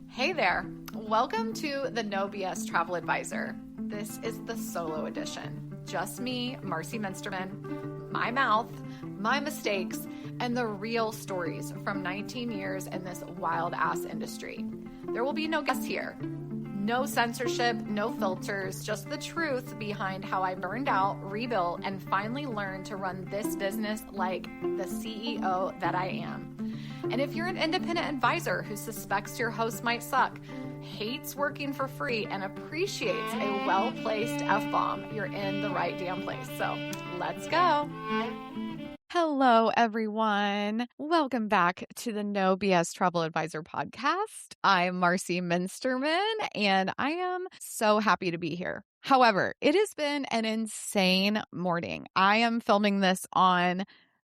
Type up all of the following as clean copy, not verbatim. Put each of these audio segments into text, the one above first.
Hey there. Welcome to the No BS Travel Advisor. This is the solo edition. Just me, Marcie Muensterman, my mouth, my mistakes, and the real stories from 19 years in this wild-ass industry. There will be no guests here. No censorship, no filters, just the truth behind how I burned out, rebuilt, and finally learned to run this business like the CEO that I am. And if you're an independent advisor who suspects your host might suck, hates working for free, and appreciates a well-placed F-bomb, you're in the right damn place. So let's go. Hello, everyone. Welcome back to the No BS Travel Advisor podcast. I'm Marcie Muensterman, and I am so happy to be here. However, it has been an insane morning. I am filming this on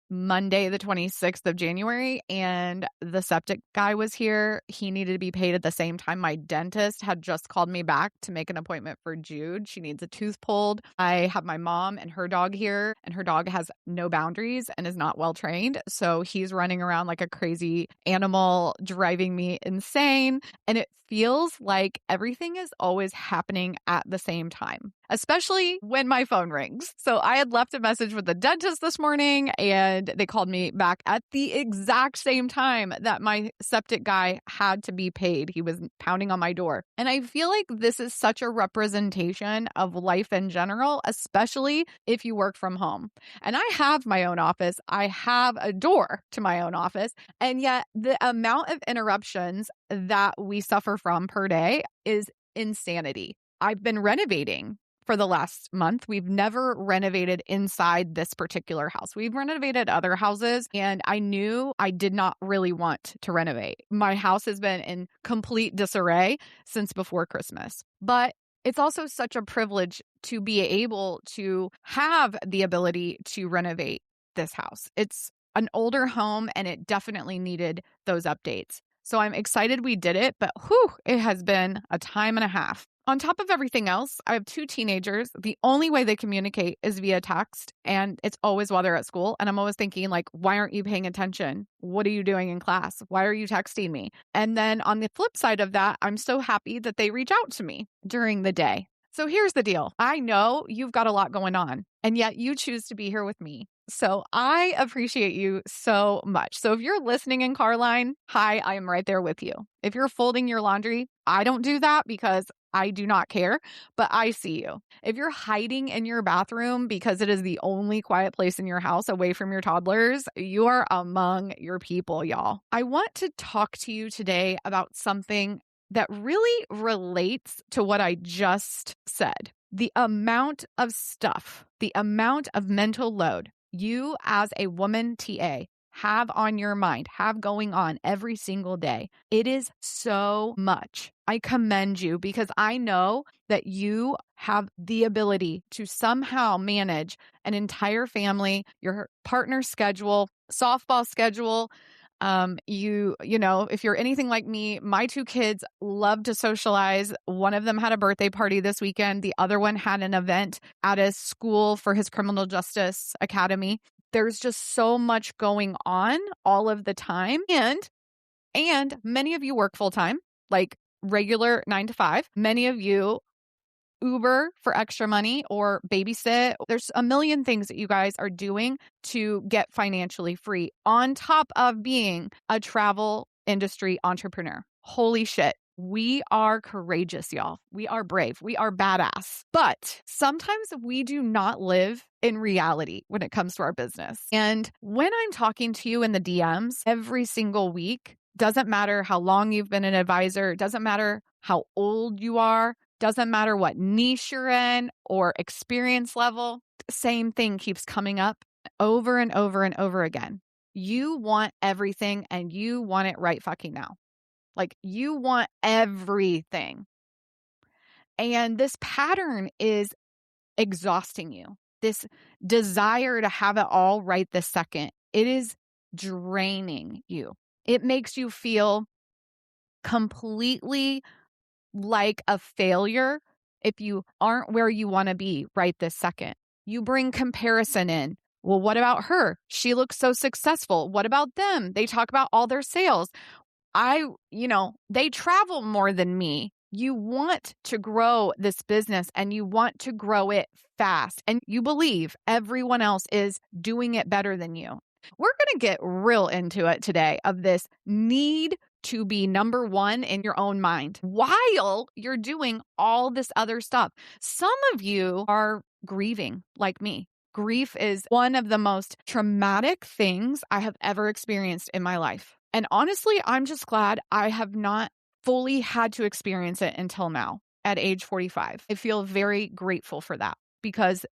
Monday, the 26th of January, and the septic guy was here. He needed to be paid at the same time. My dentist had just called me back to make an appointment for Jude. She needs a tooth pulled. I have my mom and her dog here, and her dog has no boundaries and is not well trained. So he's running around like a crazy animal, driving me insane. And it feels like everything is always happening at the same time, especially when my phone rings. So I had left a message with the dentist this morning, and they called me back at the exact same time that my septic guy had to be paid. He was pounding on my door. And I feel like this is such a representation of life in general, especially if you work from home. And I have my own office. I have a door to my own office. And yet the amount of interruptions that we suffer from per day is insanity. I've been renovating for the last month. We've never renovated inside this particular house. We've renovated other houses, and I knew I did not really want to renovate. My house has been in complete disarray since before Christmas. But it's also such a privilege to be able to have the ability to renovate this house. It's an older home, and it definitely needed those updates. So I'm excited we did it, but it has been a time and a half. On top of everything else, I have 2 teenagers. The only way they communicate is via text, and it's always while they're at school. And I'm always thinking, like, why aren't you paying attention? What are you doing in class? Why are you texting me? And then on the flip side of that, I'm so happy that they reach out to me during the day. So here's the deal. I know you've got a lot going on, and yet you choose to be here with me. So I appreciate you so much. So if you're listening in Carline, hi, I am right there with you. If you're folding your laundry, I don't do that because I do not care, but I see you. If you're hiding in your bathroom because it is the only quiet place in your house away from your toddlers, you are among your people, y'all. I want to talk to you today about something that really relates to what I just said. The amount of stuff, the amount of mental load you as a woman TA have on your mind, have going on every single day. It is so much. I commend you because I know that you have the ability to somehow manage an entire family, your partner's schedule, softball schedule. If you're anything like me, my 2 kids love to socialize. One of them had a birthday party this weekend. The other one had an event at a school for his criminal justice academy. There's just so much going on all of the time. And many of you work full time, like regular 9 to 5. Many of you Uber for extra money or babysit. There's a million things that you guys are doing to get financially free on top of being a travel industry entrepreneur. Holy shit. We are courageous, y'all. We are brave. We are badass. But sometimes we do not live in reality when it comes to our business. And when I'm talking to you in the DMs every single week, doesn't matter how long you've been an advisor, doesn't matter how old you are, doesn't matter what niche you're in or experience level, same thing keeps coming up over and over and over again. You want everything and you want it right fucking now. Like you want everything. And this pattern is exhausting you. This desire to have it all right this second, it is draining you. It makes you feel completely like a failure if you aren't where you want to be right this second. You bring comparison in. Well, what about her? She looks so successful. What about them? They talk about all their sales. they travel more than me. You want to grow this business and you want to grow it fast. And you believe everyone else is doing it better than you. We're going to get real into it today of this need to be number one in your own mind while you're doing all this other stuff. Some of you are grieving like me. Grief is one of the most traumatic things I have ever experienced in my life. And honestly, I'm just glad I have not fully had to experience it until now at age 45. I feel very grateful for that because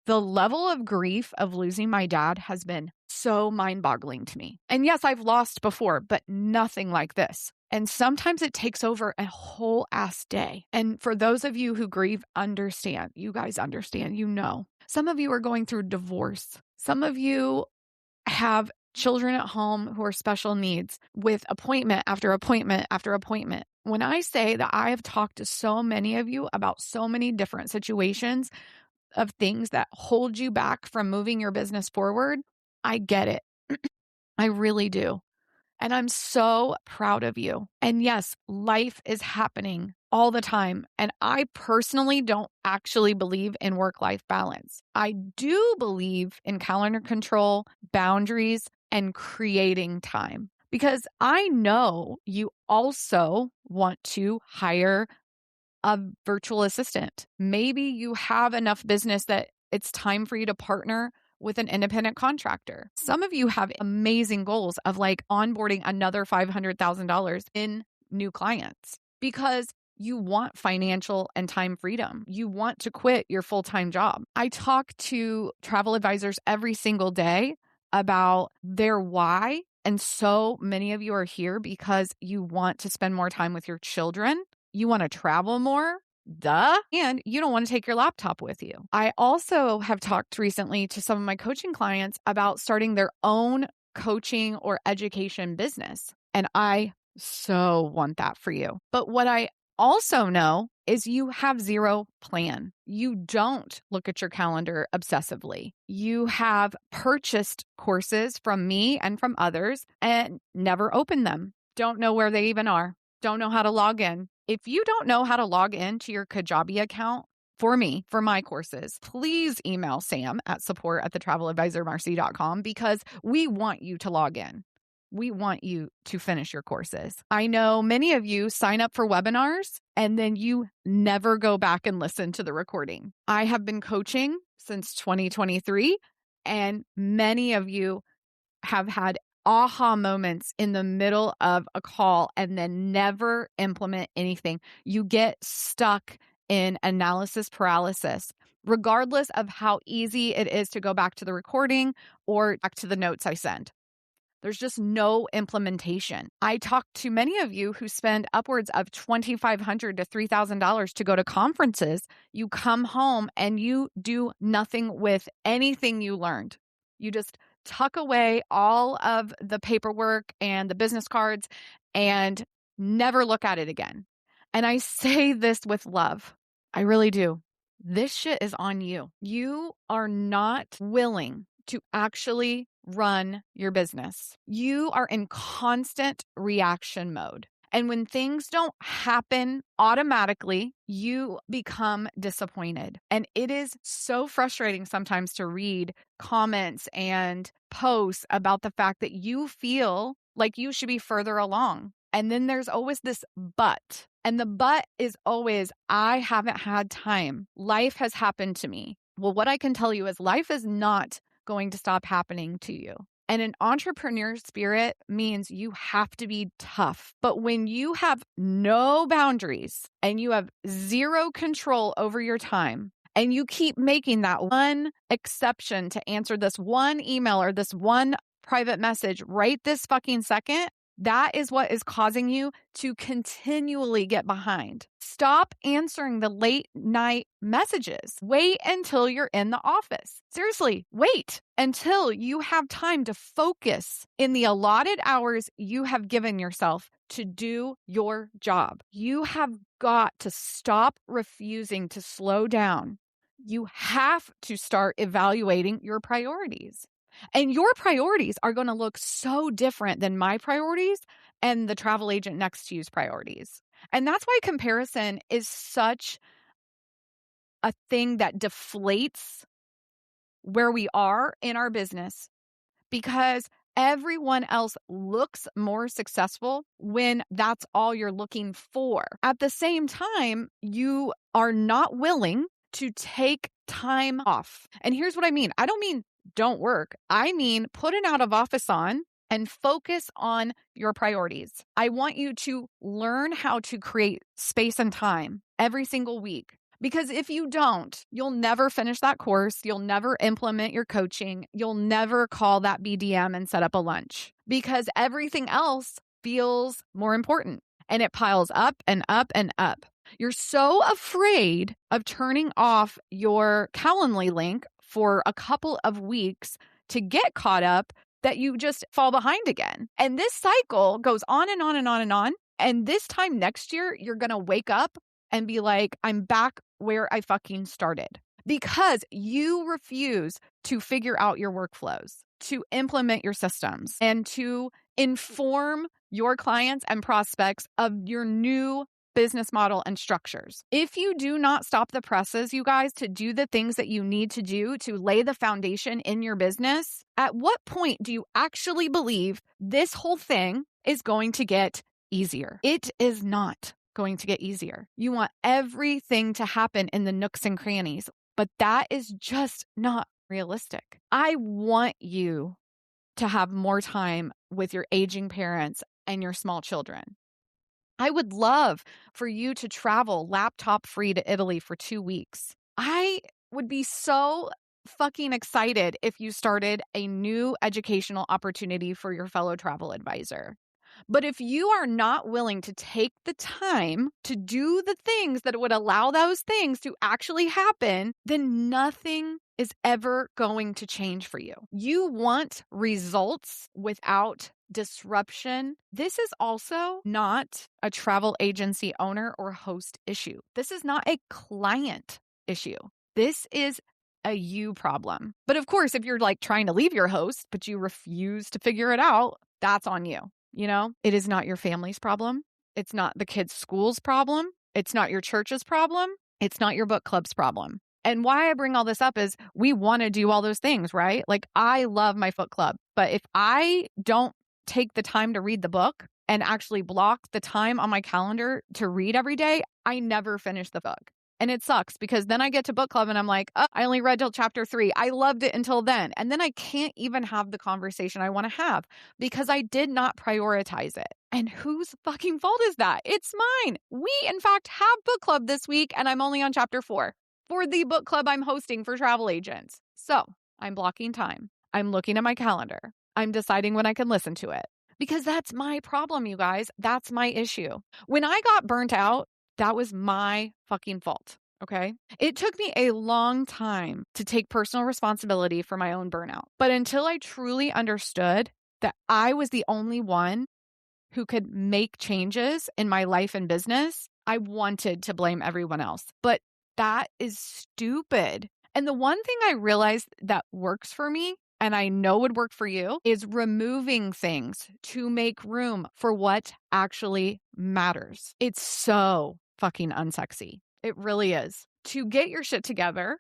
the level of grief of losing my dad has been so mind-boggling to me. And yes, I've lost before, but nothing like this. And sometimes it takes over a whole ass day. And for those of you who grieve, understand. You guys understand, Some of you are going through divorce. Some of you have children at home who are special needs with appointment after appointment after appointment. When I say that I have talked to so many of you about so many different situations of things that hold you back from moving your business forward, I get it. I really do. And I'm so proud of you. And yes, life is happening all the time. And I personally don't actually believe in work-life balance. I do believe in calendar control, boundaries, and creating time. Because I know you also want to hire a virtual assistant. Maybe you have enough business that it's time for you to partner with an independent contractor. Some of you have amazing goals of like onboarding another $500,000 in new clients because you want financial and time freedom. You want to quit your full-time job. I talk to travel advisors every single day about their why. And so many of you are here because you want to spend more time with your children. You want to travel more. Duh. And you don't want to take your laptop with you. I also have talked recently to some of my coaching clients about starting their own coaching or education business. And I so want that for you. But what I also know is you have zero plan. You don't look at your calendar obsessively. You have purchased courses from me and from others and never opened them. Don't know where they even are. Don't know how to log in. If you don't know how to log in to your Kajabi account for me, for my courses, please email Sam at support@thetraveladvisormarcie.com because we want you to log in. We want you to finish your courses. I know many of you sign up for webinars and then you never go back and listen to the recording. I have been coaching since 2023 and many of you have had aha moments in the middle of a call and then never implement anything. You get stuck in analysis paralysis, regardless of how easy it is to go back to the recording or back to the notes I send. There's just no implementation. I talk to many of you who spend upwards of $2,500 to $3,000 to go to conferences. You come home and you do nothing with anything you learned. You just tuck away all of the paperwork and the business cards and never look at it again. And I say this with love. I really do. This shit is on you. You are not willing to actually run your business. You are in constant reaction mode. And when things don't happen automatically, you become disappointed. And it is so frustrating sometimes to read comments and posts about the fact that you feel like you should be further along. And then there's always this but. And the but is always, I haven't had time. Life has happened to me. Well, what I can tell you is life is not going to stop happening to you. And an entrepreneur spirit means you have to be tough. But when you have no boundaries and you have zero control over your time, and you keep making that one exception to answer this one email or this one private message right this fucking second, that is what is causing you to continually get behind. Stop answering the late night messages. Wait until you're in the office. Seriously, wait until you have time to focus in the allotted hours you have given yourself to do your job. You have got to stop refusing to slow down. You have to start evaluating your priorities. And your priorities are going to look so different than my priorities and the travel agent next to you's priorities. And that's why comparison is such a thing that deflates where we are in our business, because everyone else looks more successful when that's all you're looking for. At the same time, you are not willing to take time off. And here's what I mean. I don't mean don't work. I mean put an out of office on and focus on your priorities. I want you to learn how to create space and time every single week. Because if you don't, you'll never finish that course. You'll never implement your coaching. You'll never call that BDM and set up a lunch, because everything else feels more important and it piles up and up and up. You're so afraid of turning off your Calendly link for a couple of weeks to get caught up that you just fall behind again. And this cycle goes on and on and on and on. And this time next year, you're going to wake up and be like, I'm back where I fucking started, because you refuse to figure out your workflows, to implement your systems, and to inform your clients and prospects of your new business model and structures. If you do not stop the presses, you guys, to do the things that you need to do to lay the foundation in your business, at what point do you actually believe this whole thing is going to get easier? It is not going to get easier. You want everything to happen in the nooks and crannies, but that is just not realistic. I want you to have more time with your aging parents and your small children. I would love for you to travel laptop free to Italy for 2 weeks. I would be so fucking excited if you started a new educational opportunity for your fellow travel advisor. But if you are not willing to take the time to do the things that would allow those things to actually happen, then nothing is ever going to change for you. You want results without disruption. This is also not a travel agency owner or host issue. This is not a client issue. This is a you problem. But of course, if you're like trying to leave your host, but you refuse to figure it out, that's on you. You know, it is not your family's problem. It's not the kids' school's problem. It's not your church's problem. It's not your book club's problem. And why I bring all this up is we want to do all those things, right? Like, I love my book club, but if I don't take the time to read the book and actually block the time on my calendar to read every day, I never finish the book. And it sucks, because then I get to book club and I'm like, oh, I only read till chapter 3. I loved it until then. And then I can't even have the conversation I want to have because I did not prioritize it. And whose fucking fault is that? It's mine. We, in fact, have book club this week and I'm only on chapter 4 for the book club I'm hosting for travel agents. So I'm blocking time. I'm looking at my calendar. I'm deciding when I can listen to it, because that's my problem, you guys. That's my issue. When I got burnt out, that was my fucking fault, okay? It took me a long time to take personal responsibility for my own burnout. But until I truly understood that I was the only one who could make changes in my life and business, I wanted to blame everyone else. But that is stupid. And the one thing I realized that works for me, and I know would work for you, is removing things to make room for what actually matters. It's so fucking unsexy. It really is. To get your shit together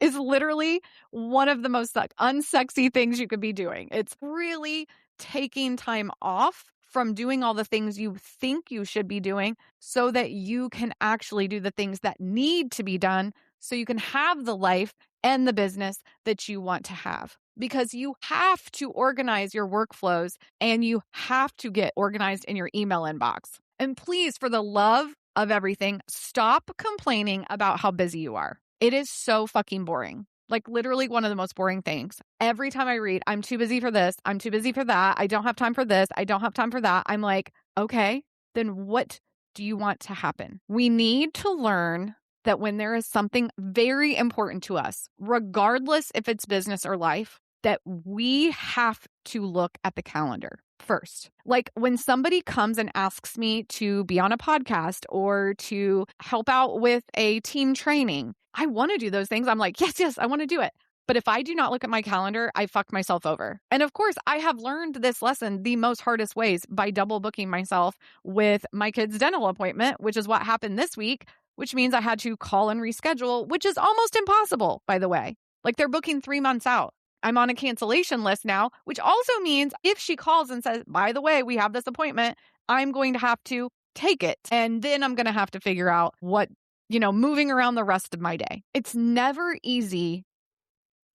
is literally one of the most unsexy things you could be doing. It's really taking time off from doing all the things you think you should be doing so that you can actually do the things that need to be done so you can have the life and the business that you want to have. Because you have to organize your workflows and you have to get organized in your email inbox. And please, for the love of everything, stop complaining about how busy you are. It is so fucking boring. Like, literally one of the most boring things. Every time I read, I'm too busy for this, I'm too busy for that, I don't have time for this, I don't have time for that. I'm like, okay, then what do you want to happen? We need to learn that when there is something very important to us, regardless if it's business or life, that we have to look at the calendar first. Like, when somebody comes and asks me to be on a podcast or to help out with a team training, I want to do those things. I'm like, yes, I want to do it. But if I do not look at my calendar, I fuck myself over. And of course, I have learned this lesson the most hardest ways by double booking myself with my kid's dental appointment, which is what happened this week, which means I had to call and reschedule, which is almost impossible, by the way. Like they're booking 3 months out. I'm on a cancellation list now, which also means if she calls and says, by the way, we have this appointment, I'm going to have to take it. And then I'm going to have to figure out what, moving around the rest of my day. It's never easy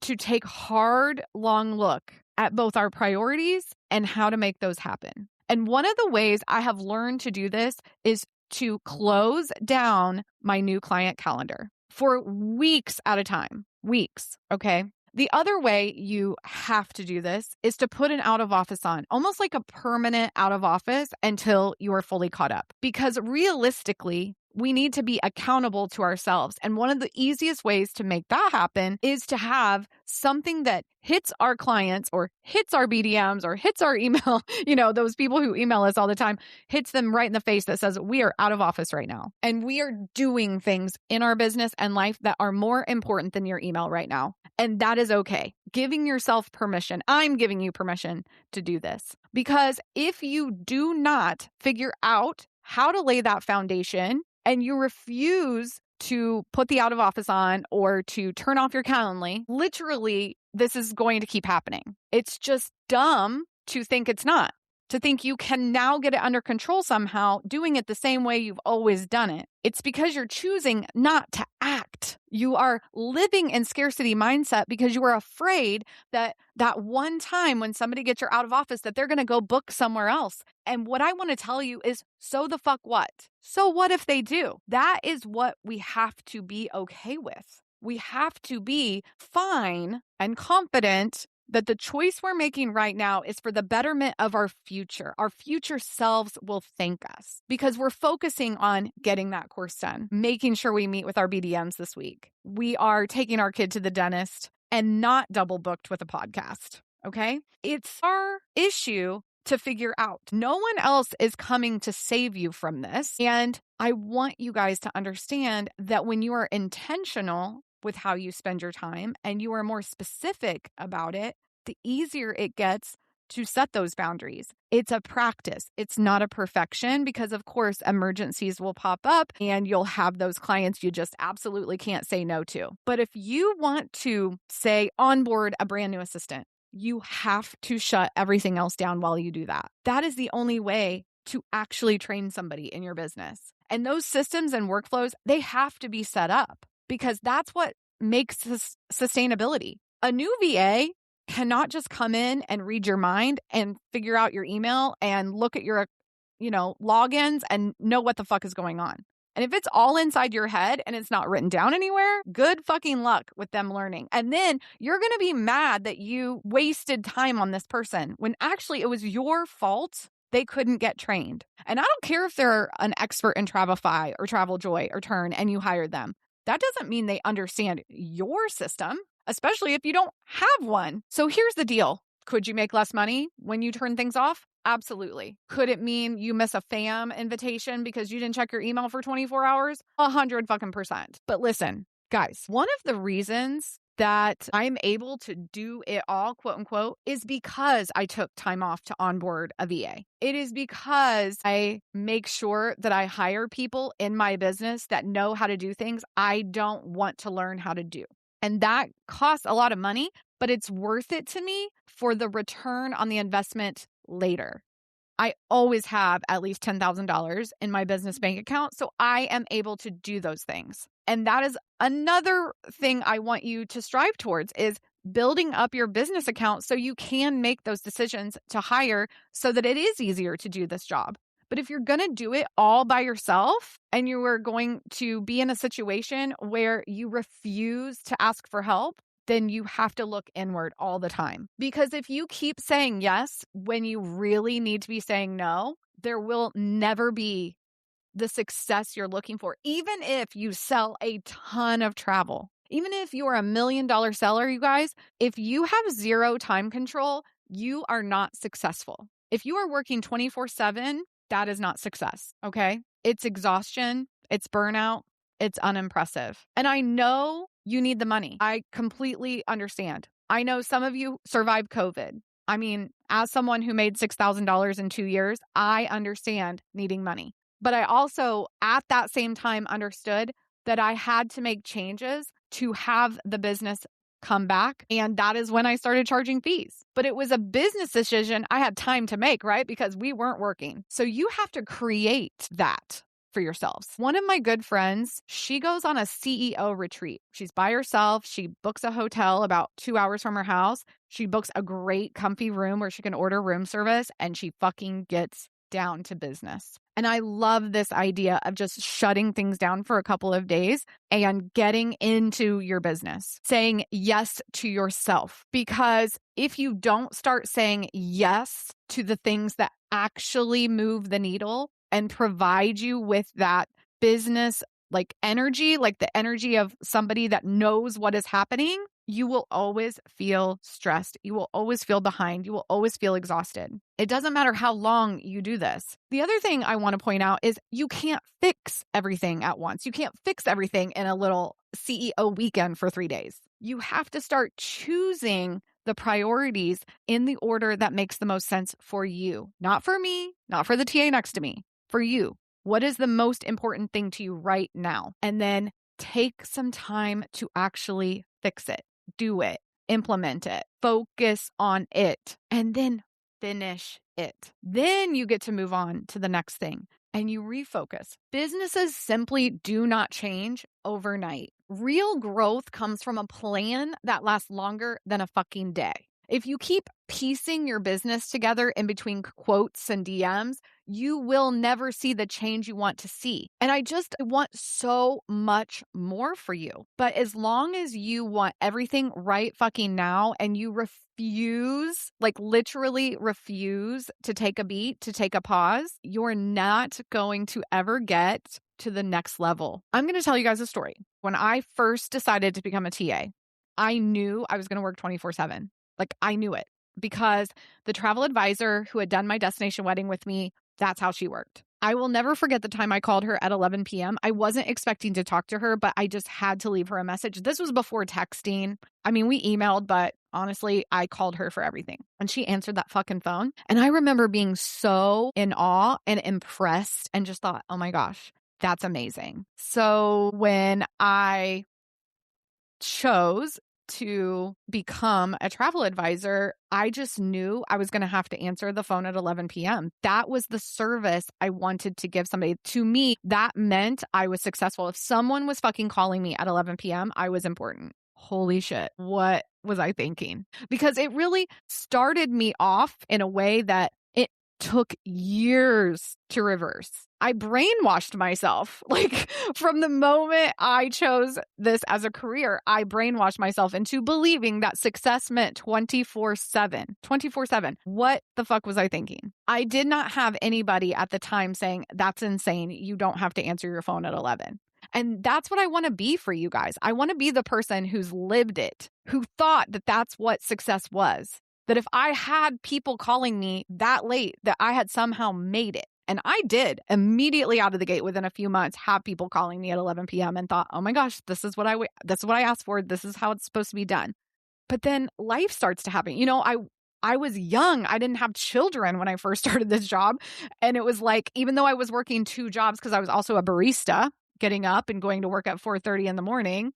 to take hard, long look at both our priorities and how to make those happen. And one of the ways I have learned to do this is to close down my new client calendar for weeks at a time. Weeks, okay? The other way you have to do this is to put an out of office on, almost like a permanent out of office until you are fully caught up. Because realistically, we need to be accountable to ourselves. And one of the easiest ways to make that happen is to have something that hits our clients or hits our BDMs or hits our email, those people who email us all the time, hits them right in the face that says, we are out of office right now. And we are doing things in our business and life that are more important than your email right now. And that is okay. Giving yourself permission. I'm giving you permission to do this. Because if you do not figure out how to lay that foundation and you refuse to put the out of office on or to turn off your Calendly, literally, this is going to keep happening. It's just dumb to think it's not, to think you can now get it under control somehow, doing it the same way you've always done it. It's because you're choosing not to act. You are living in scarcity mindset because you are afraid that one time when somebody gets you out of office, that they're going to go book somewhere else. And what I want to tell you is, so the fuck what? So what if they do? That is what we have to be okay with. We have to be fine and confident that the choice we're making right now is for the betterment of our future. Our future selves will thank us because we're focusing on getting that course done, making sure we meet with our BDMs this week. We are taking our kid to the dentist and not double booked with a podcast. Okay? It's our issue to figure out. No one else is coming to save you from this. And I want you guys to understand that when you are intentional with how you spend your time and you are more specific about it, the easier it gets to set those boundaries. It's a practice. It's not a perfection because, of course, emergencies will pop up and you'll have those clients you just absolutely can't say no to. But if you want to, say, onboard a brand new assistant, you have to shut everything else down while you do that. That is the only way to actually train somebody in your business. And those systems and workflows, they have to be set up because that's what makes sustainability. A new VA cannot just come in and read your mind and figure out your email and look at your, logins and know what the fuck is going on. And if it's all inside your head and it's not written down anywhere, good fucking luck with them learning. And then you're going to be mad that you wasted time on this person when actually it was your fault they couldn't get trained. And I don't care if they're an expert in Travefy or TravelJoy or Turn and you hired them. That doesn't mean they understand your system, especially if you don't have one. So here's the deal. Could you make less money when you turn things off? Absolutely. Could it mean you miss a FAM invitation because you didn't check your email for 24 hours? 100%. But listen, guys, one of the reasons that I'm able to do it all, quote unquote, is because I took time off to onboard a VA. It is because I make sure that I hire people in my business that know how to do things I don't want to learn how to do. And that costs a lot of money, but it's worth it to me for the return on the investment later. I always have at least $10,000 in my business bank account, so I am able to do those things. And that is another thing I want you to strive towards is building up your business account so you can make those decisions to hire so that it is easier to do this job. But if you're going to do it all by yourself and you are going to be in a situation where you refuse to ask for help, then you have to look inward all the time. Because if you keep saying yes when you really need to be saying no, there will never be the success you're looking for. Even if you sell a ton of travel, even if you're $1 million seller, you guys, if you have zero time control, you are not successful. If you are working 24/7, that is not success, okay? It's exhaustion, it's burnout, it's unimpressive. And I know You need the money. I completely understand. I know some of you survived COVID. I mean, as someone who made $6,000 in 2 years, I understand needing money. But I also, at that same time, understood that I had to make changes to have the business come back. And that is when I started charging fees. But it was a business decision I had time to make, right? Because we weren't working. So you have to create that for yourselves. One of my good friends, she goes on a CEO retreat. She's by herself. She books a hotel about 2 hours from her house. She books a great comfy room where she can order room service, and she fucking gets down to business. And I love this idea of just shutting things down for a couple of days and getting into your business, saying yes to yourself. Because if you don't start saying yes to the things that actually move the needle and provide you with that business like energy, like the energy of somebody that knows what is happening, you will always feel stressed. You will always feel behind. You will always feel exhausted. It doesn't matter how long you do this. The other thing I want to point out is you can't fix everything at once. You can't fix everything in a little CEO weekend for 3 days. You have to start choosing the priorities in the order that makes the most sense for you. Not for me, not for the TA next to me, for you. What is the most important thing to you right now? And then take some time to actually fix it, do it, implement it, focus on it, and then finish it. Then you get to move on to the next thing and you refocus. Businesses simply do not change overnight. Real growth comes from a plan that lasts longer than a fucking day. If you keep piecing your business together in between quotes and DMs, you will never see the change you want to see. And I want so much more for you. But as long as you want everything right fucking now and you refuse, like literally refuse to take a beat, to take a pause, you're not going to ever get to the next level. I'm going to tell you guys a story. When I first decided to become a TA, I knew I was going to work 24/7. Like I knew it because the travel advisor who had done my destination wedding with me, that's how she worked. I will never forget the time I called her at 11 p.m. I wasn't expecting to talk to her, but I just had to leave her a message. This was before texting. I mean, we emailed, but honestly, I called her for everything. And she answered that fucking phone. And I remember being so in awe and impressed and just thought, oh my gosh, that's amazing. So when I chose to become a travel advisor, I just knew I was going to have to answer the phone at 11 p.m. That was the service I wanted to give somebody. To me, that meant I was successful. If someone was fucking calling me at 11 p.m., I was important. Holy shit. What was I thinking? Because it really started me off in a way that it took years to reverse. I brainwashed myself. Like from the moment I chose this as a career, I brainwashed myself into believing that success meant 24/7. 24/7. What the fuck was I thinking? I did not have anybody at the time saying, that's insane. You don't have to answer your phone at 11. And that's what I want to be for you guys. I want to be the person who's lived it, who thought that that's what success was. That if I had people calling me that late, that I had somehow made it. And I did immediately out of the gate within a few months have people calling me at 11 p.m. and thought, oh my gosh, this is what I asked for. This is how it's supposed to be done. But then life starts to happen. You know, I was young. I didn't have children when I first started this job. And it was like, even though I was working 2 jobs, because I was also a barista, getting up and going to work at 4:30 in the morning,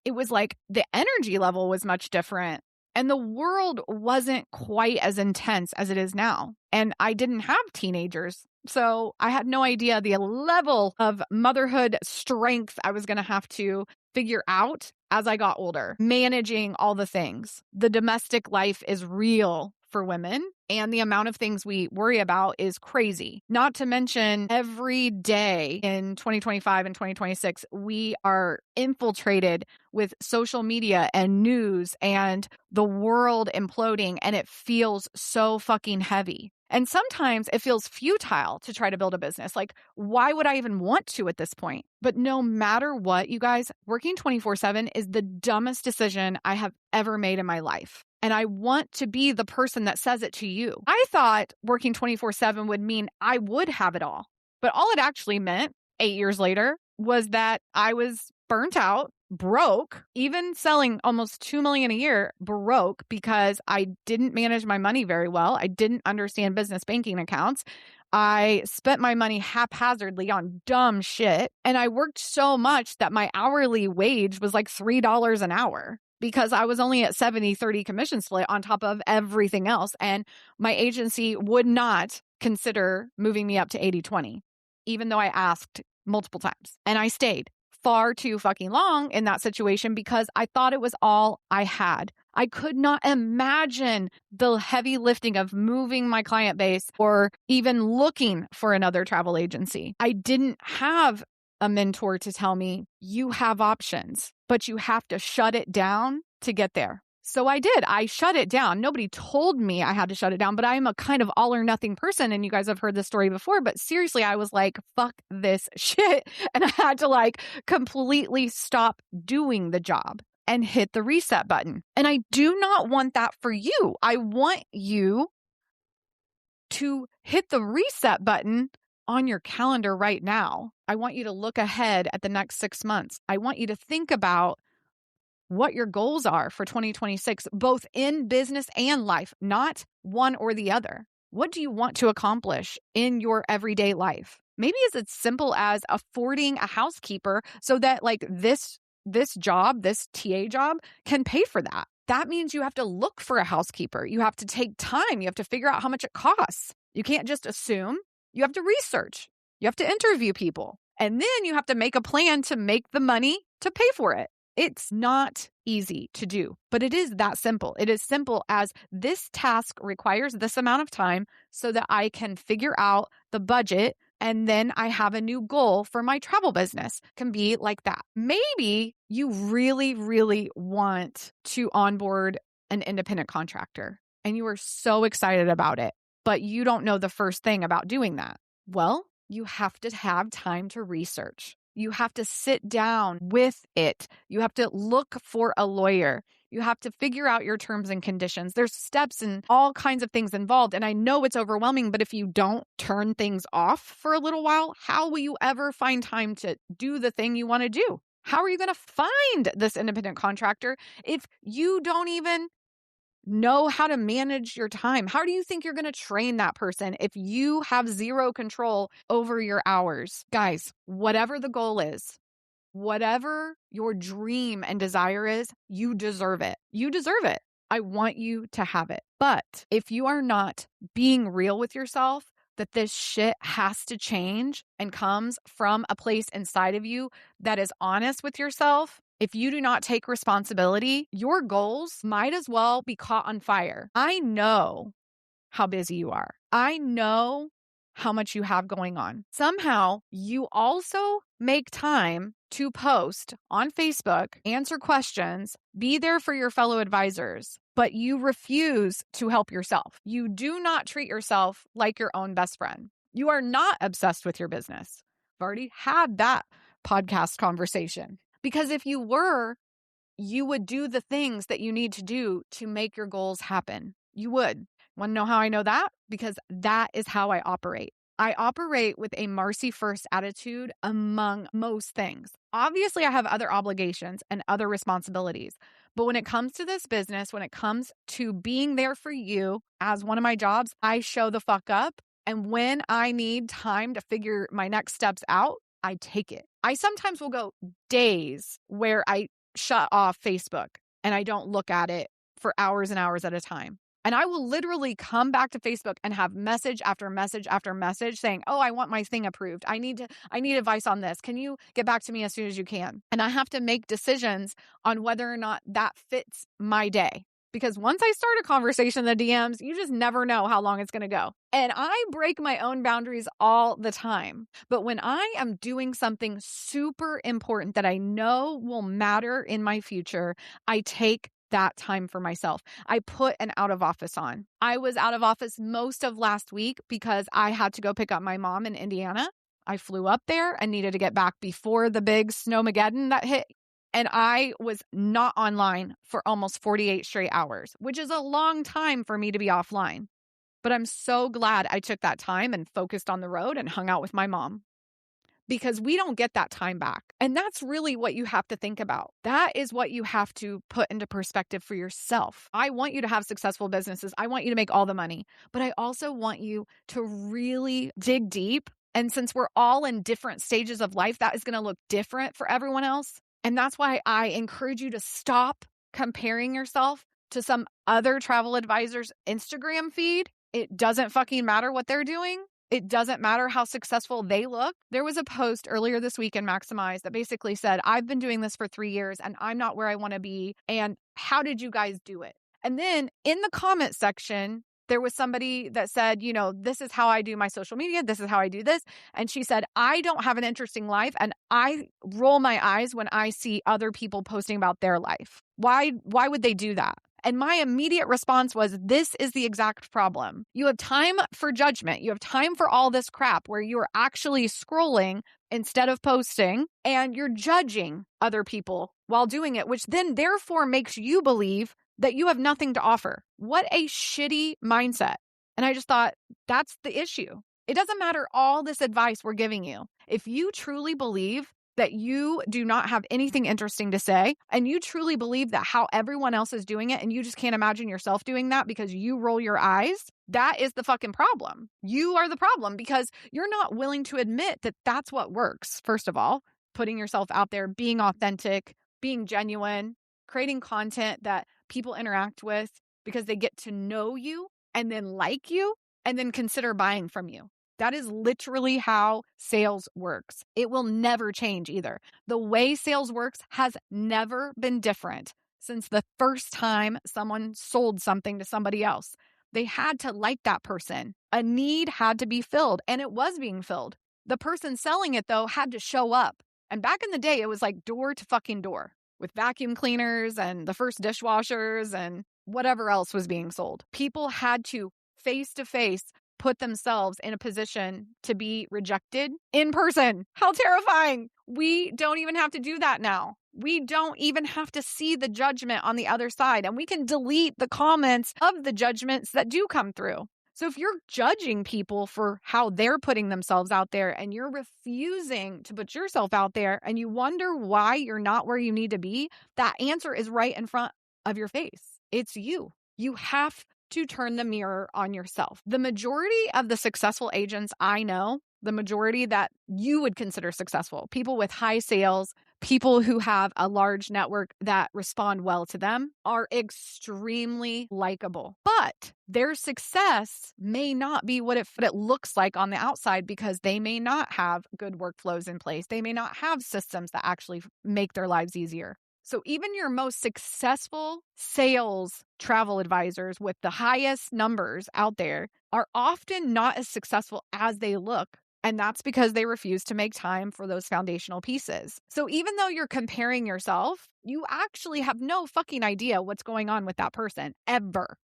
it was like the energy level was much different. And the world wasn't quite as intense as it is now. And I didn't have teenagers. So I had no idea the level of motherhood strength I was going to have to figure out as I got older, managing all the things. The domestic life is real for women, and the amount of things we worry about is crazy. Not to mention every day in 2025 and 2026, we are infiltrated with social media and news and the world imploding, and it feels so fucking heavy. And sometimes it feels futile to try to build a business. Like, why would I even want to at this point? But no matter what, you guys, working 24/7 is the dumbest decision I have ever made in my life. And I want to be the person that says it to you. I thought working 24/7 would mean I would have it all. But all it actually meant 8 years later was that I was burnt out, broke, even selling almost 2 million a year, broke because I didn't manage my money very well. I didn't understand business banking accounts. I spent my money haphazardly on dumb shit. And I worked so much that my hourly wage was like $3 an hour because I was only at 70-30 commission split on top of everything else. And my agency would not consider moving me up to 80-20, even though I asked multiple times. And I stayed far too fucking long in that situation because I thought it was all I had. I could not imagine the heavy lifting of moving my client base or even looking for another travel agency. I didn't have a mentor to tell me, you have options, but you have to shut it down to get there. So I did. I shut it down. Nobody told me I had to shut it down, but I'm a kind of all or nothing person. And you guys have heard this story before, but seriously, I was like, fuck this shit. And I had to like completely stop doing the job and hit the reset button. And I do not want that for you. I want you to hit the reset button on your calendar right now. I want you to look ahead at the next 6 months. I want you to think about what your goals are for 2026, both in business and life, not one or the other. What do you want to accomplish in your everyday life? Maybe it's as simple as affording a housekeeper so that like this job, this TA job can pay for that. That means you have to look for a housekeeper. You have to take time. You have to figure out how much it costs. You can't just assume. You have to research. You have to interview people. And then you have to make a plan to make the money to pay for it. It's not easy to do, but it is that simple. It is simple as this task requires this amount of time so that I can figure out the budget and then I have a new goal for my travel business. Can be like that. Maybe you really, really want to onboard an independent contractor and you are so excited about it, but you don't know the first thing about doing that. Well, you have to have time to research. You have to sit down with it. You have to look for a lawyer. You have to figure out your terms and conditions. There's steps and all kinds of things involved. And I know it's overwhelming, but if you don't turn things off for a little while, how will you ever find time to do the thing you want to do? How are you going to find this independent contractor if you don't even know how to manage your time? How do you think you're going to train that person if you have zero control over your hours? Guys, whatever the goal is, whatever your dream and desire is, you deserve it. You deserve it. I want you to have it. But if you are not being real with yourself, that this shit has to change and comes from a place inside of you that is honest with yourself, if you do not take responsibility, your goals might as well be caught on fire. I know how busy you are. I know how much you have going on. Somehow, you also make time to post on Facebook, answer questions, be there for your fellow advisors, but you refuse to help yourself. You do not treat yourself like your own best friend. You are not obsessed with your business. I've already had that podcast conversation. Because if you were, you would do the things that you need to do to make your goals happen. You would. Want to know how I know that? Because that is how I operate. I operate with a Marcie first attitude among most things. Obviously, I have other obligations and other responsibilities. But when it comes to this business, when it comes to being there for you as one of my jobs, I show the fuck up. And when I need time to figure my next steps out, I take it. I sometimes will go days where I shut off Facebook and I don't look at it for hours and hours at a time. And I will literally come back to Facebook and have message after message after message saying, oh, I want my thing approved. I need advice on this. Can you get back to me as soon as you can? And I have to make decisions on whether or not that fits my day. Because once I start a conversation in the DMs, you just never know how long it's going to go. And I break my own boundaries all the time. But when I am doing something super important that I know will matter in my future, I take that time for myself. I put an out of office on. I was out of office most of last week because I had to go pick up my mom in Indiana. I flew up there and needed to get back before the big snowmageddon that hit. And I was not online for almost 48 straight hours, which is a long time for me to be offline. But I'm so glad I took that time and focused on the road and hung out with my mom. because we don't get that time back. And that's really what you have to think about. That is what you have to put into perspective for yourself. I want you to have successful businesses. I want you to make all the money, but I also want you to really dig deep. And since we're all in different stages of life, that is going to look different for everyone else. And that's why I encourage you to stop comparing yourself to some other travel advisor's Instagram feed. It doesn't fucking matter what they're doing. It doesn't matter how successful they look. There was a post earlier this week in Maximize that basically said, I've been doing this for 3 years and I'm not where I want to be. And how did you guys do it? And then in the comment section, there was somebody that said, this is how I do my social media. This is how I do this. And she said, I don't have an interesting life. And I roll my eyes when I see other people posting about their life. Why would they do that? And my immediate response was, this is the exact problem. You have time for judgment. You have time for all this crap where you're actually scrolling instead of posting, and you're judging other people while doing it, which then therefore makes you believe that you have nothing to offer. What a shitty mindset. And I just thought, that's the issue. It doesn't matter all this advice we're giving you. If you truly believe that you do not have anything interesting to say, and you truly believe that how everyone else is doing it, and you just can't imagine yourself doing that because you roll your eyes, that is the fucking problem. You are the problem because you're not willing to admit that that's what works. First of all, putting yourself out there, being authentic, being genuine, creating content that people interact with because they get to know you and then like you and then consider buying from you. That is literally how sales works. It will never change either. The way sales works has never been different since the first time someone sold something to somebody else. They had to like that person. A need had to be filled, and it was being filled. The person selling it, though, had to show up. And back in the day, it was like door to fucking door with vacuum cleaners and the first dishwashers and whatever else was being sold. People had to face put themselves in a position to be rejected in person. How terrifying. We don't even have to do that now. We don't even have to see the judgment on the other side, and we can delete the comments of the judgments that do come through. So if you're judging people for how they're putting themselves out there and you're refusing to put yourself out there and you wonder why you're not where you need to be, that answer is right in front of your face. It's you. You have to turn the mirror on yourself. The majority of the successful agents I know, the majority that you would consider successful, people with high sales, people who have a large network that respond well to them, are extremely likable. But their success may not be what it looks like on the outside because they may not have good workflows in place. They may not have systems that actually make their lives easier. So even your most successful sales travel advisors with the highest numbers out there are often not as successful as they look. And that's because they refuse to make time for those foundational pieces. So even though you're comparing yourself, you actually have no fucking idea what's going on with that person ever.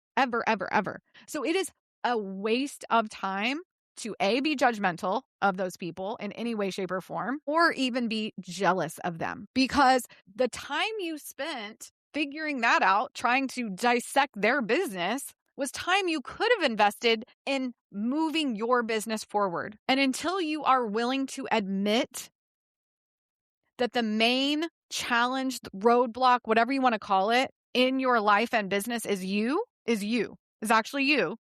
So it is a waste of time to be judgmental of those people in any way, shape, or form, or even be jealous of them. Because the time you spent figuring that out, trying to dissect their business, was time you could have invested in moving your business forward. And until you are willing to admit that the main challenge, roadblock, whatever you want to call it, in your life and business is actually you.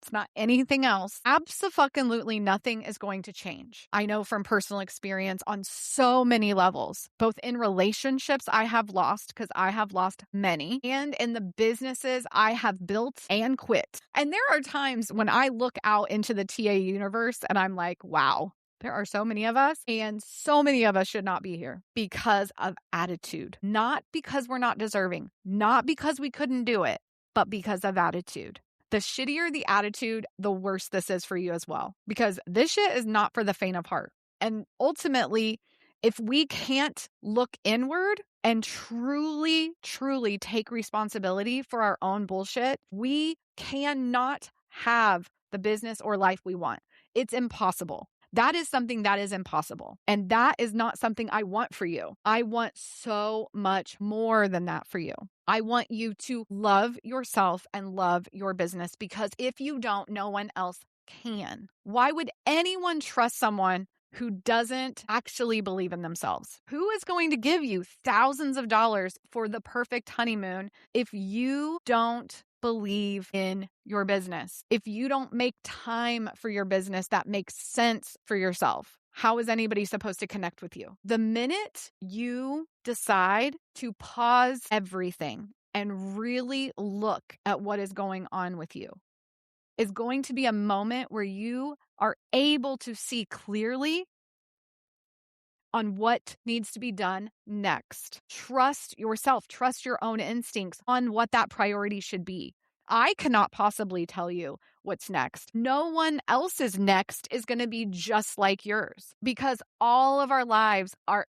It's not anything else. Abso-fucking-lutely nothing is going to change. I know from personal experience on so many levels, both in relationships I have lost, because I have lost many, and in the businesses I have built and quit. And there are times when I look out into the TA universe and I'm like, wow, there are so many of us, and so many of us should not be here because of attitude. Not because we're not deserving, not because we couldn't do it, but because of attitude. The shittier the attitude, the worse this is for you as well. Because this shit is not for the faint of heart. And ultimately, if we can't look inward and truly take responsibility for our own bullshit, we cannot have the business or life we want. It's impossible. That is something that is impossible. And that is not something I want for you. I want so much more than that for you. I want you to love yourself and love your business, because if you don't, no one else can. Why would anyone trust someone who doesn't actually believe in themselves? Who is going to give you thousands of dollars for the perfect honeymoon if you don't believe in your business? If you don't make time for your business that makes sense for yourself, how is anybody supposed to connect with you? The minute you decide to pause everything and really look at what is going on with you, is going to be a moment where you are able to see clearly on what needs to be done next. Trust yourself, trust your own instincts on what that priority should be. I cannot possibly tell you what's next. No one else's next is going to be just like yours because all of our lives are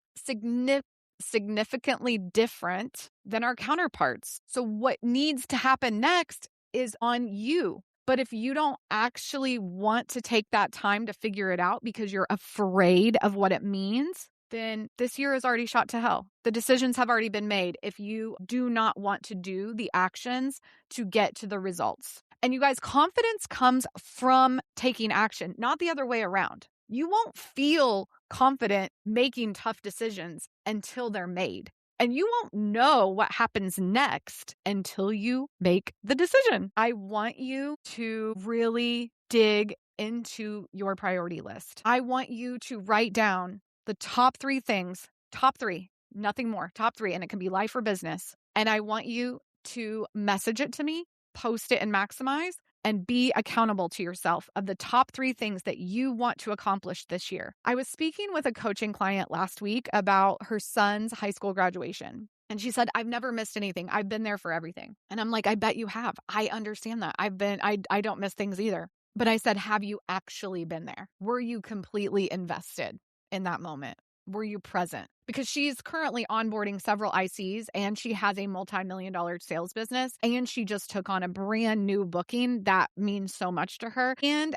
significantly different than our counterparts. So what needs to happen next is on you. But if you don't actually want to take that time to figure it out because you're afraid of what it means, then this year is already shot to hell. The decisions have already been made if you do not want to do the actions to get to the results. And you guys, confidence comes from taking action, not the other way around. You won't feel confident making tough decisions until they're made. And you won't know what happens next until you make the decision. I want you to really dig into your priority list. I want you to write down the top 3 things, top 3, nothing more, top 3, and it can be life or business. And I want you to message it to me, post it in Maximize, and be accountable to yourself of the top 3 things that you want to accomplish this year. I was speaking with a coaching client last week about her son's high school graduation. And she said, I've never missed anything. I've been there for everything. And I'm like, I bet you have. I understand that. I don't miss things either. But I said, have you actually been there? Were you completely invested in that moment? Were you present? Because she's currently onboarding several ICs and she has a multi-million-dollar sales business and she just took on a brand new booking that means so much to her. And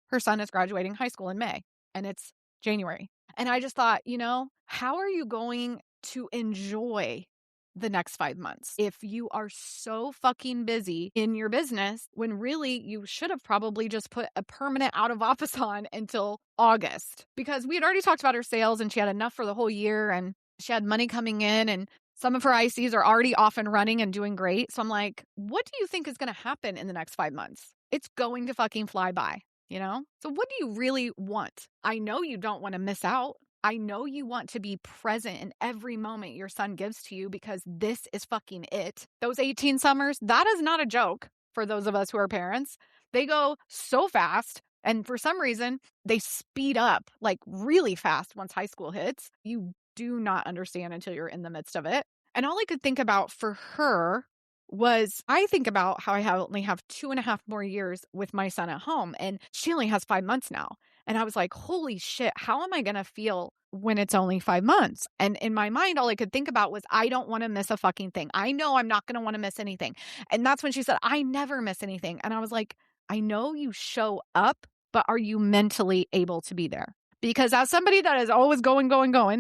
her son is graduating high school in May and it's January. And I just thought, how are you going to enjoy the next 5 months if you are so fucking busy in your business when really you should have probably just put a permanent out of office on until August? Because we had already talked about her sales and she had enough for the whole year and she had money coming in and some of her ICs are already off and running and doing great. So I'm like, what do you think is going to happen in the next 5 months? It's going to fucking fly by, So what do you really want? I know you don't want to miss out. I know you want to be present in every moment your son gives to you because this is fucking it. Those 18 summers, that is not a joke for those of us who are parents. They go so fast. And for some reason, they speed up like really fast once high school hits. You do not understand until you're in the midst of it. And all I could think about for her was I think about how I only have 2.5 more years with my son at home. And she only has 5 months now. And I was like, holy shit, how am I going to feel when it's only 5 months? And in my mind, all I could think about was, I don't want to miss a fucking thing. I know I'm not going to want to miss anything. And that's when she said, I never miss anything. And I was like, I know you show up, but are you mentally able to be there? Because as somebody that is always going,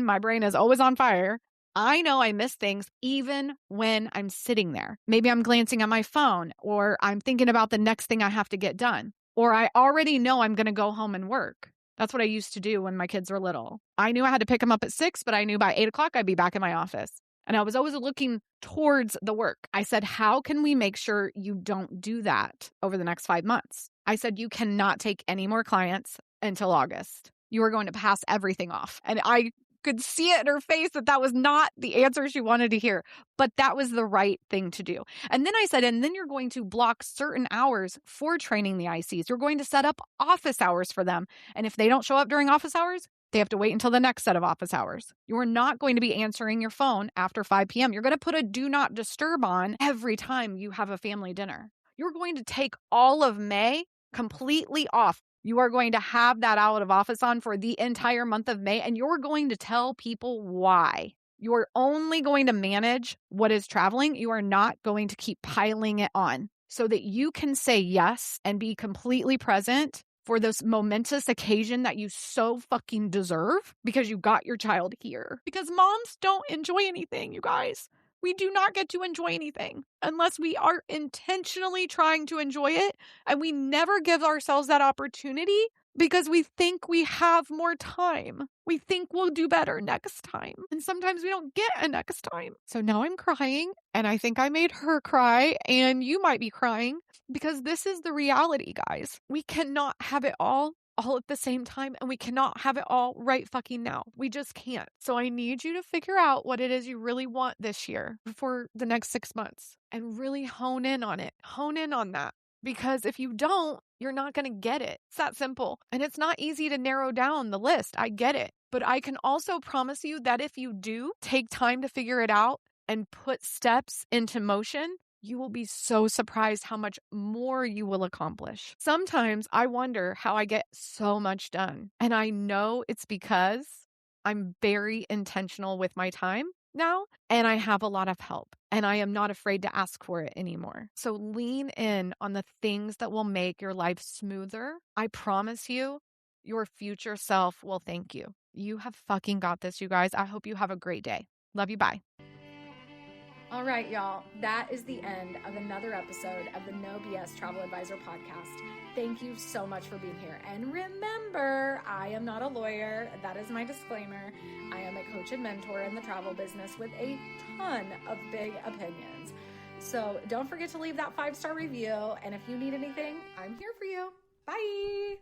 my brain is always on fire. I know I miss things even when I'm sitting there. Maybe I'm glancing at my phone or I'm thinking about the next thing I have to get done. Or I already know I'm going to go home and work. That's what I used to do when my kids were little. I knew I had to pick them up at 6, but I knew by 8 o'clock I'd be back in my office. And I was always looking towards the work. I said, how can we make sure you don't do that over the next 5 months? I said, you cannot take any more clients until August. You are going to pass everything off. And I could see it in her face that was not the answer she wanted to hear, but that was the right thing to do. And then I said, and then you're going to block certain hours for training the ICs. You're going to set up office hours for them. And if they don't show up during office hours, they have to wait until the next set of office hours. You are not going to be answering your phone after 5 p.m. You're going to put a do not disturb on every time you have a family dinner. You're going to take all of May completely off. You are going to have that out of office on for the entire month of May, and you're going to tell people why. You're only going to manage what is traveling. You are not going to keep piling it on so that you can say yes and be completely present for this momentous occasion that you so fucking deserve because you got your child here. Because moms don't enjoy anything, you guys. We do not get to enjoy anything unless we are intentionally trying to enjoy it, and we never give ourselves that opportunity because we think we have more time. We think we'll do better next time. And sometimes we don't get a next time. So now I'm crying, and I think I made her cry, and you might be crying, because this is the reality, guys. We cannot have it all at the same time, and we cannot have it all right fucking now. We just can't. So I need you to figure out what it is you really want this year for the next 6 months and really hone in on it. Hone in on that. Because if you don't, you're not going to get it. It's that simple. And it's not easy to narrow down the list. I get it. But I can also promise you that if you do take time to figure it out and put steps into motion, you will be so surprised how much more you will accomplish. Sometimes I wonder how I get so much done. And I know it's because I'm very intentional with my time now, and I have a lot of help, and I am not afraid to ask for it anymore. So lean in on the things that will make your life smoother. I promise you, your future self will thank you. You have fucking got this, you guys. I hope you have a great day. Love you. Bye. All right, y'all. That is the end of another episode of the No BS Travel Advisor podcast. Thank you so much for being here. And remember, I am not a lawyer. That is my disclaimer. I am a coach and mentor in the travel business with a ton of big opinions. So don't forget to leave that 5-star review. And if you need anything, I'm here for you. Bye.